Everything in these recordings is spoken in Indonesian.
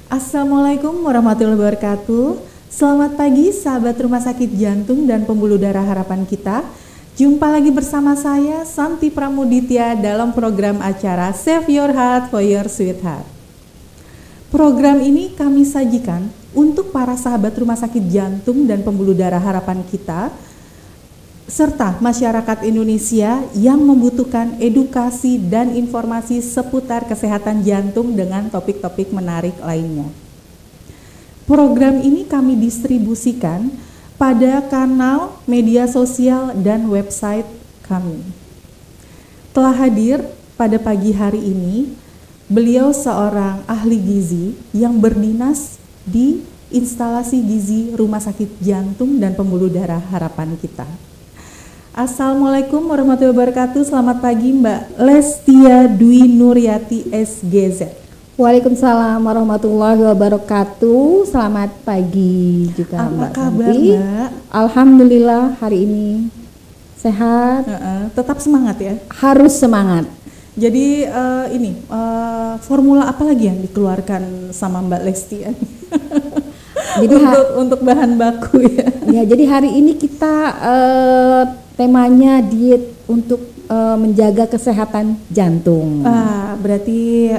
Assalamualaikum warahmatullahi wabarakatuh. Selamat pagi sahabat Rumah Sakit Jantung dan Pembuluh Darah Harapan Kita. Jumpa lagi bersama saya Santi Pramuditya dalam program acara Save Your Heart for Your Sweetheart. Program ini kami sajikan untuk para sahabat Rumah Sakit Jantung dan Pembuluh Darah Harapan Kita serta masyarakat Indonesia yang membutuhkan edukasi dan informasi seputar kesehatan jantung dengan topik-topik menarik lainnya. Program ini kami distribusikan pada kanal media sosial dan website kami. Telah hadir pada pagi hari ini, beliau seorang ahli gizi yang berdinas di instalasi gizi Rumah Sakit Jantung dan Pembuluh Darah Harapan Kita. Assalamualaikum warahmatullahi wabarakatuh. Selamat pagi Mbak Lestia Dwi Nuryati SGZ. Waalaikumsalam warahmatullahi wabarakatuh. Selamat pagi juga Apa Mbak kabar Santi. Mbak? Alhamdulillah hari ini sehat. Tetap semangat ya. Harus semangat. Jadi formula apa lagi yang dikeluarkan sama Mbak Lestia? Jadi untuk bahan baku ya. Ya, jadi hari ini kita temanya diet untuk menjaga kesehatan jantung. Berarti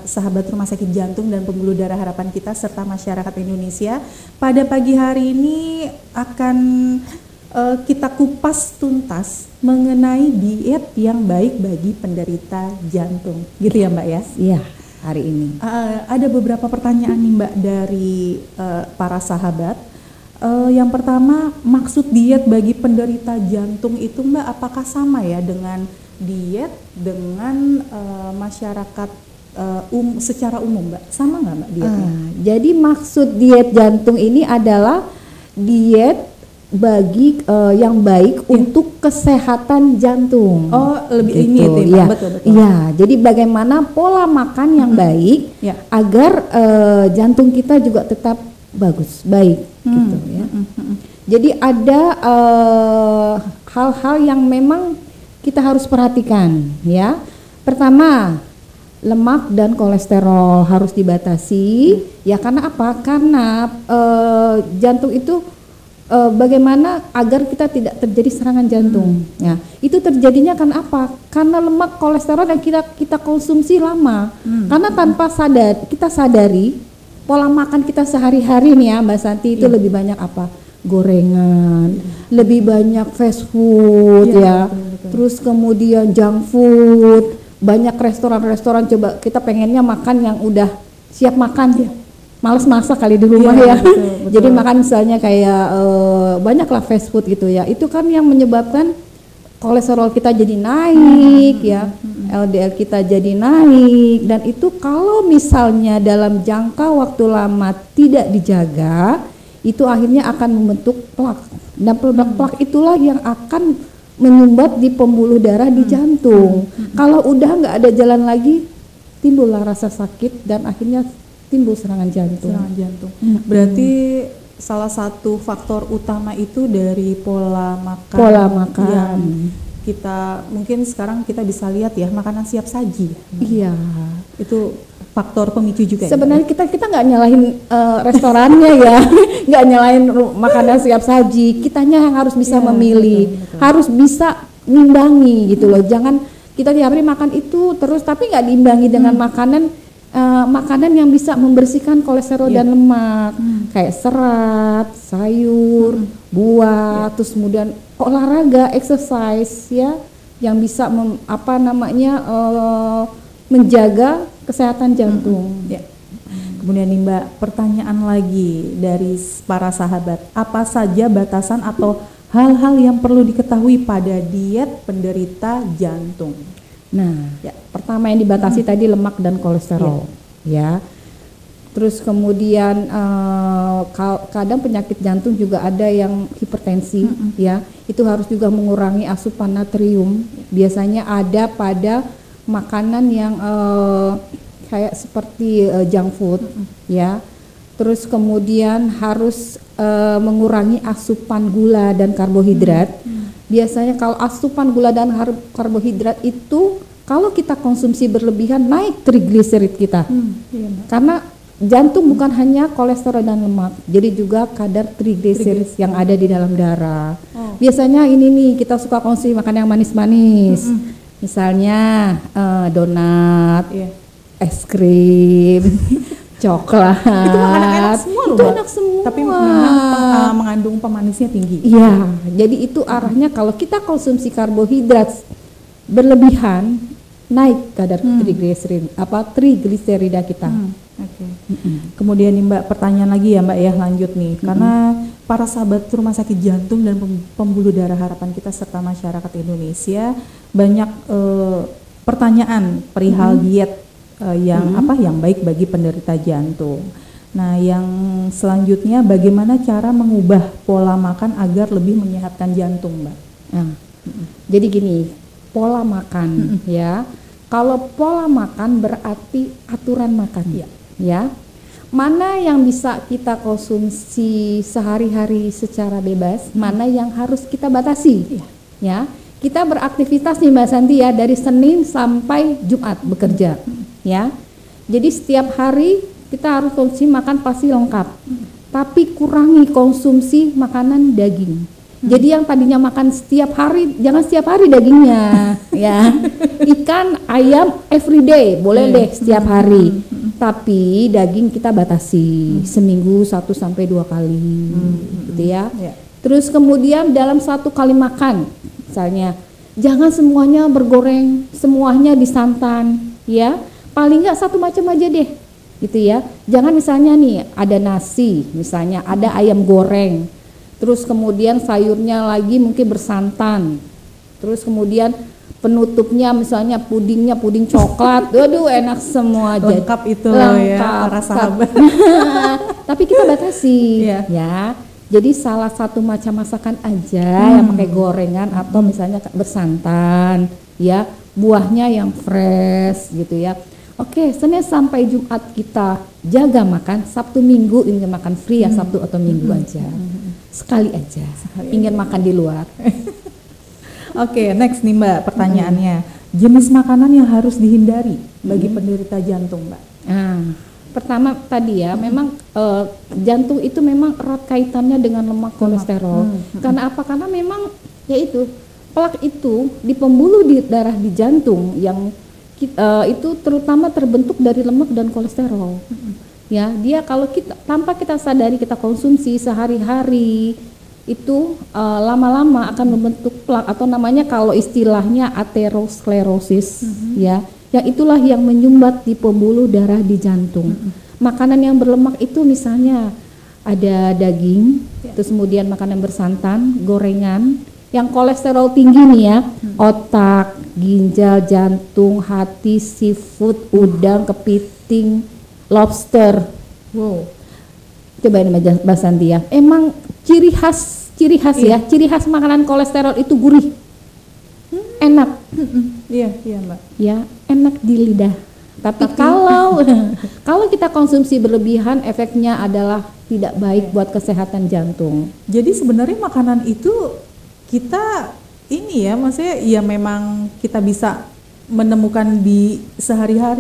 sahabat Rumah Sakit Jantung dan Pembuluh Darah Harapan Kita serta masyarakat Indonesia pada pagi hari ini akan kita kupas tuntas mengenai diet yang baik bagi penderita jantung. Gitu ya Mbak ya? Iya, hari ini. Ada beberapa pertanyaan nih Mbak dari para sahabat. Yang pertama, maksud diet bagi penderita jantung itu Mbak apakah sama ya dengan diet dengan masyarakat secara umum Mbak? Sama nggak Mbak dietnya? Jadi maksud diet jantung ini adalah diet bagi yang baik untuk kesehatan jantung. Oh, lebih gitu. ini itu ya. Betul. Iya, jadi bagaimana pola makan yang baik agar jantung kita juga tetap baik gitu ya. Jadi ada hal-hal yang memang kita harus perhatikan ya. Pertama, lemak dan kolesterol harus dibatasi ya. Karena apa? Karena jantung itu bagaimana agar kita tidak terjadi serangan jantung ya. Itu terjadinya kan apa? Karena lemak, kolesterol yang kita konsumsi lama. Karena tanpa kita sadari pola makan kita sehari-hari nih ya Mbak Santi itu lebih banyak apa? Gorengan, lebih banyak fast food ya. Betul. Terus kemudian junk food, banyak restoran-restoran coba kita pengennya makan yang udah siap makan. Males masak kali di rumah ya. Betul. Jadi makan misalnya kayak banyaklah fast food gitu ya. Itu kan yang menyebabkan kolesterol kita jadi naik ya. LDL kita jadi naik, dan itu kalau misalnya dalam jangka waktu lama tidak dijaga, itu akhirnya akan membentuk plak. Dan plak itulah yang akan menyumbat di pembuluh darah di jantung. Kalau udah nggak ada jalan lagi, timbullah rasa sakit dan akhirnya timbul serangan jantung. Berarti salah satu faktor utama itu dari pola makan. Yang kita mungkin sekarang kita bisa lihat ya, makanan siap saji. Iya. Itu faktor pemicu juga. Sebenarnya kita nggak nyalahin restorannya ya, nggak nyalahin makanan siap saji. Kitanya yang harus bisa memilih, betul. Harus bisa ngimbangi gitu loh. Jangan kita tiap hari makan itu terus, tapi nggak diimbangi dengan makanan yang bisa membersihkan kolesterol dan lemak, kayak serat, sayur, buah, terus kemudian olahraga, exercise ya, yang bisa menjaga kesehatan jantung. Kemudian nih Mbak, pertanyaan lagi dari para sahabat, apa saja batasan atau hal-hal yang perlu diketahui pada diet penderita jantung? Nah, pertama yang dibatasi tadi lemak dan kolesterol, ya. Terus kemudian kadang penyakit jantung juga ada yang hipertensi, ya. Itu harus juga mengurangi asupan natrium. Biasanya ada pada makanan yang kayak seperti junk food, ya. Terus kemudian harus mengurangi asupan gula dan karbohidrat. Biasanya kalau asupan gula dan karbohidrat itu kalau kita konsumsi berlebihan naik trigliserid kita. Karena jantung bukan hanya kolesterol dan lemak, jadi juga kadar triglycerid yang ada di dalam darah. Biasanya ini nih kita suka konsumsi makan yang manis-manis, misalnya donat, es krim, coklat. Itu makanan enak semua loh, itu Mbak. enak semua. Tapi memang mengandung pemanisnya tinggi. Iya, jadi itu arahnya kalau kita konsumsi karbohidrat berlebihan, naik kadar trigliserida kita. Oke. Kemudian nih Mbak, pertanyaan lagi ya Mbak ya, lanjut nih. Karena para sahabat rumah sakit jantung dan pembuluh darah harapan kita serta masyarakat Indonesia banyak pertanyaan perihal diet yang baik bagi penderita jantung. Nah, yang selanjutnya bagaimana cara mengubah pola makan agar lebih menyehatkan jantung, Mbak? Jadi gini, pola makan ya. Kalau pola makan berarti aturan makan ya. Mana yang bisa kita konsumsi sehari-hari secara bebas, mana yang harus kita batasi ya. Kita beraktivitas nih Mbak Santi ya, dari Senin sampai Jumat bekerja ya. Jadi setiap hari kita harus konsumsi makan pasti lengkap, tapi kurangi konsumsi makanan daging. Jadi yang tadinya makan setiap hari, jangan setiap hari dagingnya ya. Ikan, ayam everyday boleh deh setiap hari. Tapi daging kita batasi seminggu 1 sampai 2 kali gitu ya. Terus kemudian dalam 1 kali makan, misalnya jangan semuanya bergoreng, semuanya disantan ya. Paling nggak 1 macam aja deh gitu ya. Jangan misalnya nih ada nasi, misalnya ada ayam goreng, terus kemudian sayurnya lagi mungkin bersantan, terus kemudian penutupnya misalnya pudingnya puding coklat, waduh enak semua. Lengkap itu ya para sahabat. Tapi kita batasi ya. Jadi salah satu macam masakan aja yang pakai gorengan atau misalnya bersantan ya, buahnya yang fresh gitu ya. Oke, Senin sampai Jumat kita jaga makan, Sabtu Minggu ingin makan free ya, Sabtu atau Minggu aja. Sekali aja ingin makan di luar. Oke, next nih Mbak pertanyaannya. Jenis makanan yang harus dihindari bagi penderita jantung, Mbak? Pertama tadi ya, memang jantung itu memang erat kaitannya dengan lemak kolesterol. Karena apa? Karena memang yaitu plak itu di pembuluh darah di jantung yang itu terutama terbentuk dari lemak dan kolesterol. Ya, dia kalau kita tanpa kita sadari kita konsumsi sehari-hari itu lama-lama akan membentuk plak atau namanya kalau istilahnya aterosklerosis ya. Yang itulah yang menyumbat di pembuluh darah di jantung. Makanan yang berlemak itu misalnya ada daging, terus kemudian makanan bersantan, gorengan. Yang kolesterol tinggi nih ya, otak, ginjal, jantung, hati, seafood, udang, kepiting, lobster. Wow. Coba ini Mbak Santi ya. Emang ciri khas ya, ciri khas makanan kolesterol itu gurih. Enak. Iya Mbak. Ya, enak di lidah. Tapi kalau kita konsumsi berlebihan, efeknya adalah tidak baik buat kesehatan jantung. Jadi sebenarnya makanan itu kita ini ya, maksudnya ya memang kita bisa menemukan di sehari-hari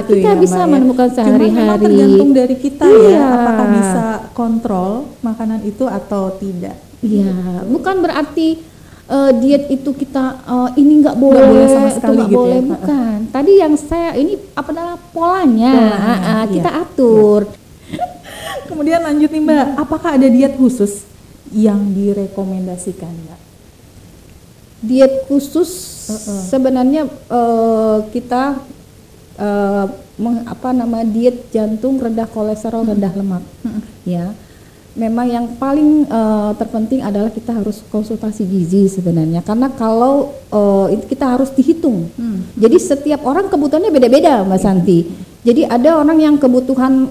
kita bisa menemukan sehari-hari. Cuma memang tergantung dari kita ya, apakah bisa kontrol makanan itu atau tidak. Iya, bukan berarti diet itu kita ini nggak boleh sama sekali nggak gitu boleh ya. Bukan. Tadi yang saya ini adalah polanya, kita atur. Kemudian lanjut nih Mbak, apakah ada diet khusus yang direkomendasikan Mbak? Diet khusus sebenarnya kita diet jantung, rendah kolesterol, rendah lemak ya. Memang yang paling terpenting adalah kita harus konsultasi gizi sebenarnya, karena kalau itu kita harus dihitung. Jadi setiap orang kebutuhannya beda-beda Mbak Santi. Jadi ada orang yang kebutuhan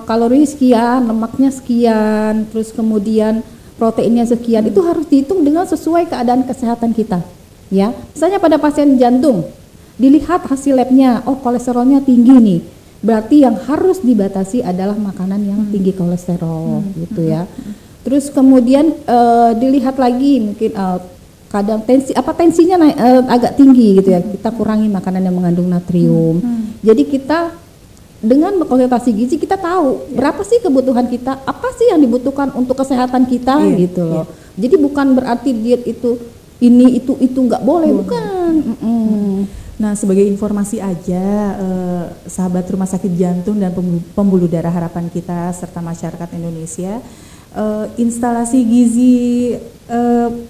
kalori sekian, lemaknya sekian, terus kemudian proteinnya sekian, itu harus dihitung dengan sesuai keadaan kesehatan kita ya. Misalnya pada pasien jantung dilihat hasil labnya, oh kolesterolnya tinggi nih, berarti yang harus dibatasi adalah makanan yang tinggi kolesterol gitu ya. Terus kemudian dilihat lagi mungkin kadang tensinya agak tinggi gitu ya, kita kurangi makanan yang mengandung natrium. Jadi kita dengan berkonsultasi gizi kita tahu berapa sih kebutuhan kita, apa sih yang dibutuhkan untuk kesehatan kita gitu loh. Jadi bukan berarti diet itu ini itu nggak boleh, bukan. Nah, sebagai informasi aja, sahabat Rumah Sakit Jantung dan Pembuluh Darah Harapan kita serta masyarakat Indonesia, instalasi gizi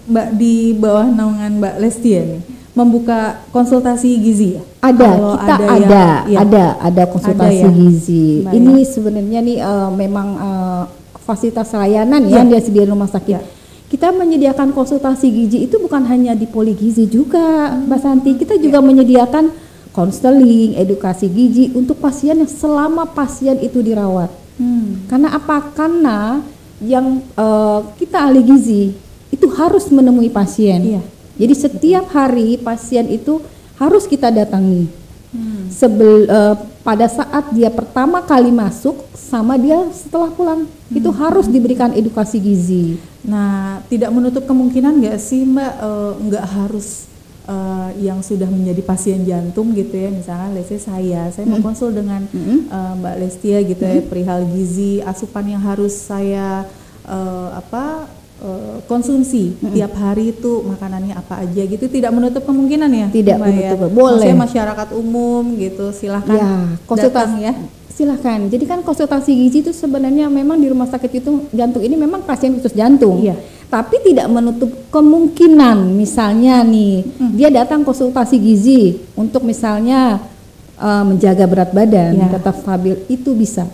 Mbak di bawah naungan Mbak Lesti ya nih, membuka konsultasi gizi ya? Ada konsultasi gizi. Ini sebenarnya nih memang fasilitas layanan yang disediakan rumah sakit. Kita menyediakan konsultasi gizi itu bukan hanya di Poligizi juga, Mbak Santi. Kita juga menyediakan konseling, edukasi gizi untuk pasien yang selama pasien itu dirawat. Karena apa? Karena yang kita ahli gizi itu harus menemui pasien. Jadi setiap hari pasien itu harus kita datangi. Pada saat dia pertama kali masuk sama dia setelah pulang itu harus diberikan edukasi gizi. Nah, tidak menutup kemungkinan nggak sih Mbak, nggak harus yang sudah menjadi pasien jantung gitu ya, misalnya let's say saya mau konsul dengan Mbak Lestia gitu ya, perihal gizi, asupan yang harus saya konsumsi tiap hari itu makanannya apa aja gitu, tidak menutup kemungkinan ya? Tidak menutup, boleh. Maksudnya masyarakat umum gitu, silahkan konsultasi ya. Silahkan. Jadi kan konsultasi gizi itu sebenarnya memang di rumah sakit itu jantung ini memang pasien khusus jantung. Tapi tidak menutup kemungkinan misalnya nih dia datang konsultasi gizi untuk misalnya menjaga berat badan tetap stabil, itu bisa.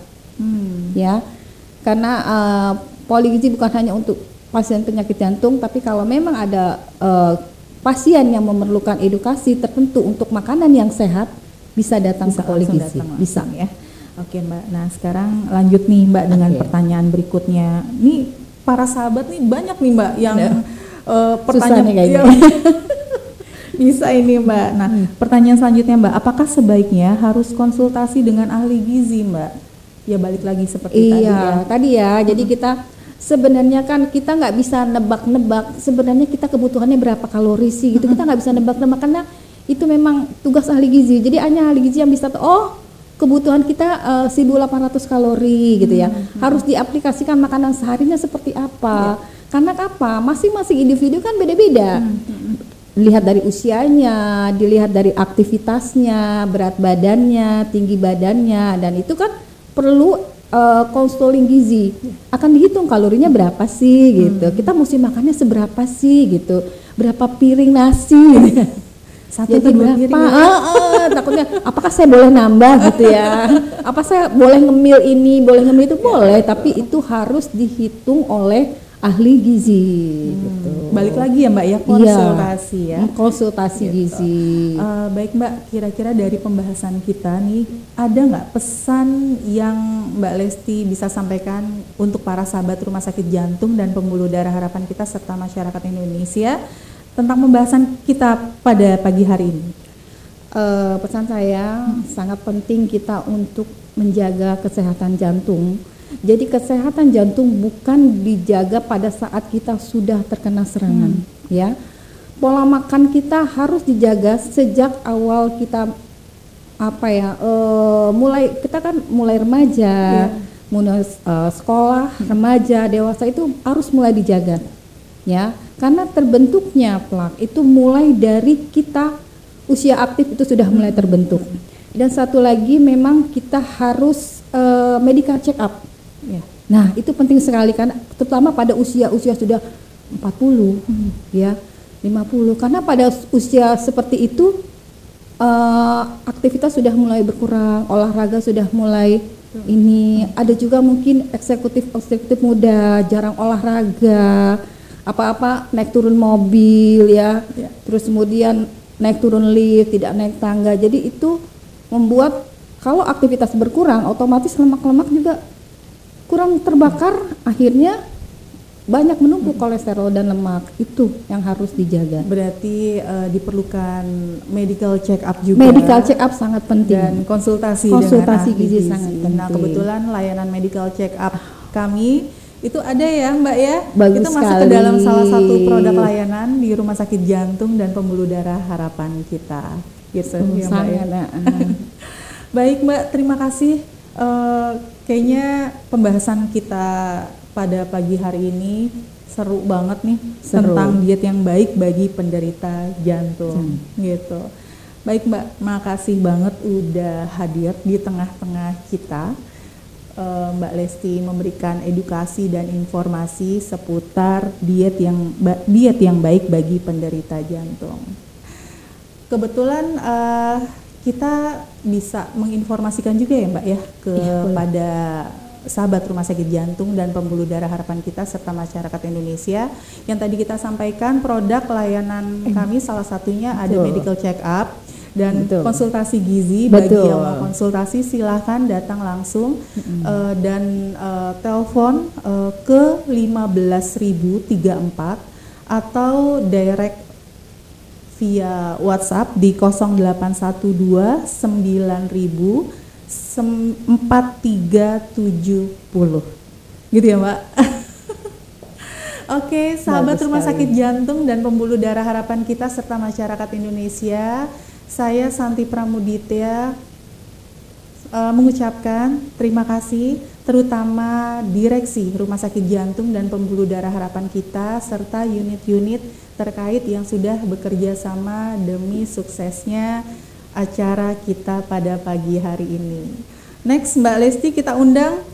Ya. Karena Poligizi bukan hanya untuk pasien penyakit jantung, tapi kalau memang ada pasien yang memerlukan edukasi tertentu untuk makanan yang sehat, bisa datang ke Poligizi. Bisa ya. Oke Mbak, nah sekarang lanjut nih Mbak dengan pertanyaan berikutnya. Nih para sahabat nih banyak nih Mbak yang pertanyaan kayaknya. Bisa ini Mbak. Nah pertanyaan selanjutnya Mbak, apakah sebaiknya harus konsultasi dengan ahli gizi Mbak? Ya balik lagi seperti tadi ya. Jadi kita sebenarnya kan kita nggak bisa nebak-nebak sebenarnya kita kebutuhannya berapa kalori sih gitu. Kita nggak bisa nebak-nebak karena itu memang tugas ahli gizi. Jadi hanya ahli gizi yang bisa kebutuhan kita 1.800 kalori gitu ya. Harus diaplikasikan makanan seharinya seperti apa. Karena apa? Masing-masing individu kan beda-beda. Dilihat dari usianya, dilihat dari aktivitasnya, berat badannya, tinggi badannya, dan itu kan perlu konseling gizi. Akan dihitung kalorinya berapa sih gitu. Kita mesti makannya seberapa sih gitu. Berapa piring nasi gitu. Jadi berapa? Takutnya apakah saya boleh nambah gitu ya? Apa saya boleh ngemil ini, boleh ngemil itu? Boleh, tapi itu harus dihitung oleh ahli gizi gitu. Balik lagi ya Mbak ya, konsultasi ya. Konsultasi gizi. Baik Mbak, kira-kira dari pembahasan kita nih, ada nggak pesan yang Mbak Lesti bisa sampaikan untuk para sahabat Rumah Sakit Jantung dan Pembuluh Darah Harapan kita serta masyarakat Indonesia tentang pembahasan kita pada pagi hari ini? Pesan saya sangat penting kita untuk menjaga kesehatan jantung. Jadi kesehatan jantung bukan dijaga pada saat kita sudah terkena serangan, ya. Pola makan kita harus dijaga sejak awal kita mulai remaja, mulai sekolah, remaja, dewasa itu harus mulai dijaga, ya. Karena terbentuknya plak itu mulai dari kita usia aktif itu sudah mulai terbentuk. Dan satu lagi memang kita harus medical check up. Nah itu penting sekali kan, terutama pada usia sudah 40, ya 50. Karena pada usia seperti itu aktivitas sudah mulai berkurang, olahraga sudah mulai ini. Ada juga mungkin eksekutif muda jarang olahraga. Apa-apa naik turun mobil ya. Terus kemudian naik turun lift, tidak naik tangga. Jadi itu membuat kalau aktivitas berkurang, otomatis lemak-lemak juga kurang terbakar, akhirnya banyak menumpuk kolesterol dan lemak. Itu yang harus dijaga. Berarti diperlukan medical check up juga. Medical check up sangat penting. Dan konsultasi gizi sangat penting. Nah kebetulan layanan medical check up kami itu ada ya Mbak ya. Bagus itu masuk sekali. Ke dalam salah satu produk layanan di Rumah Sakit Jantung dan Pembuluh Darah Harapan kita gitu ya Mbak ya. Baik Mbak, terima kasih. Kayaknya pembahasan kita pada pagi hari ini seru banget nih, tentang diet yang baik bagi penderita jantung gitu. Baik Mbak, makasih banget udah hadir di tengah-tengah kita. Mbak Lesti memberikan edukasi dan informasi seputar diet yang baik bagi penderita jantung. Kebetulan kita bisa menginformasikan juga ya Mbak ya kepada sahabat Rumah Sakit Jantung dan Pembuluh Darah Harapan Kita serta masyarakat Indonesia. Yang tadi kita sampaikan produk layanan kami salah satunya ada medical check up dan konsultasi gizi. Bagi yang mau konsultasi silahkan datang langsung dan telepon ke 15.034 atau direct via WhatsApp di 0812 9000 4370 gitu ya Mbak. Oke, sahabat Rumah Sakit Jantung dan Pembuluh Darah Harapan Kita serta masyarakat Indonesia, saya Santi Pramuditya mengucapkan terima kasih terutama Direksi Rumah Sakit Jantung dan Pembuluh Darah Harapan Kita serta unit-unit terkait yang sudah bekerja sama demi suksesnya acara kita pada pagi hari ini. Next Mbak Lesti kita undang.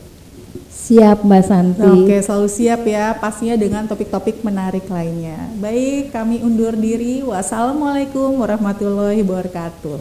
Siap Mbak Santi. Oke, selalu siap ya, pastinya dengan topik-topik menarik lainnya. Baik, kami undur diri. Wassalamualaikum warahmatullahi wabarakatuh.